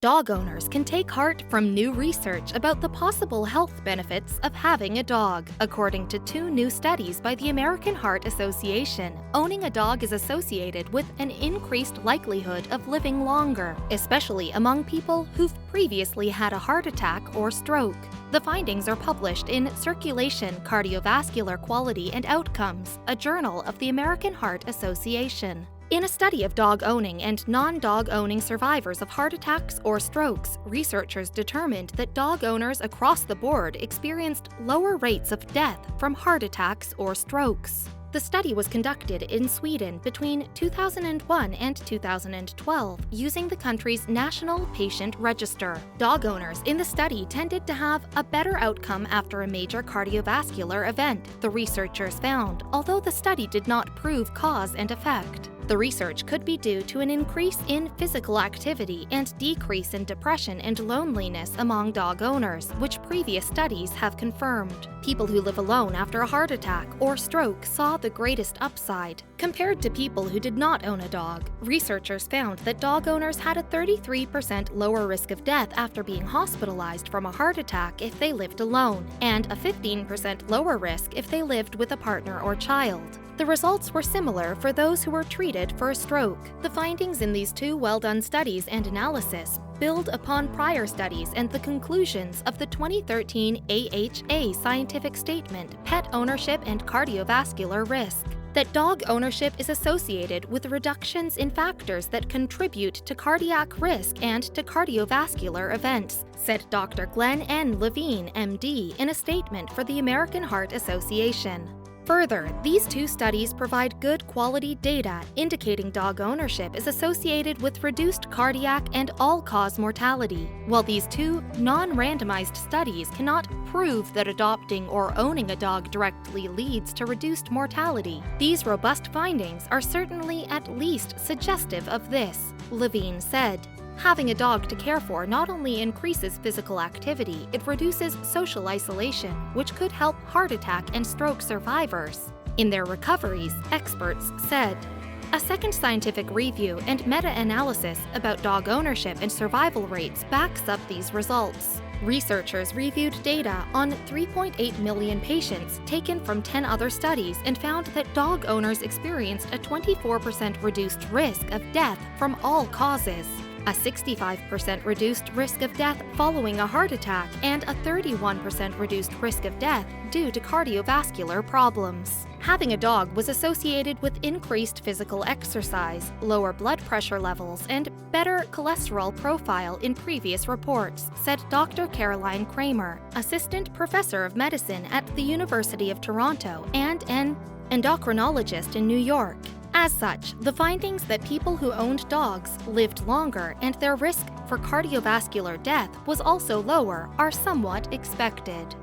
Dog owners can take heart from new research about the possible health benefits of having a dog. According to two new studies by the American Heart Association, owning a dog is associated with an increased likelihood of living longer, especially among people who've previously had a heart attack or stroke. The findings are published in Circulation, Cardiovascular Quality and Outcomes, a journal of the American Heart Association. In a study of dog owning and non-dog owning survivors of heart attacks or strokes, researchers determined that dog owners across the board experienced lower rates of death from heart attacks or strokes. The study was conducted in Sweden between 2001 and 2012 using the country's National Patient Register. Dog owners in the study tended to have a better outcome after a major cardiovascular event, the researchers found, although the study did not prove cause and effect. The research could be due to an increase in physical activity and decrease in depression and loneliness among dog owners, which previous studies have confirmed. People who live alone after a heart attack or stroke saw the greatest upside. Compared to people who did not own a dog, researchers found that dog owners had a 33% lower risk of death after being hospitalized from a heart attack if they lived alone, and a 15% lower risk if they lived with a partner or child. The results were similar for those who were treated for a stroke. The findings in these two well-done studies and analysis build upon prior studies and the conclusions of the 2013 AHA scientific statement, Pet Ownership and Cardiovascular Risk, that dog ownership is associated with reductions in factors that contribute to cardiac risk and to cardiovascular events, said Dr. Glenn N. Levine, MD, in a statement for the American Heart Association. Further, these two studies provide good quality data indicating dog ownership is associated with reduced cardiac and all-cause mortality. While these two non-randomized studies cannot prove that adopting or owning a dog directly leads to reduced mortality, these robust findings are certainly at least suggestive of this, Levine said. Having a dog to care for not only increases physical activity, it reduces social isolation, which could help heart attack and stroke survivors. In their recoveries, experts said. A second scientific review and meta-analysis about dog ownership and survival rates backs up these results. Researchers reviewed data on 3.8 million patients taken from 10 other studies and found that dog owners experienced a 24% reduced risk of death from all causes, a 65% reduced risk of death following a heart attack, and a 31% reduced risk of death due to cardiovascular problems. Having a dog was associated with increased physical exercise, lower blood pressure levels, and better cholesterol profile in previous reports, said Dr. Caroline Kramer, assistant professor of medicine at the University of Toronto and an endocrinologist in New York. As such, the findings that people who owned dogs lived longer and their risk for cardiovascular death was also lower are somewhat expected.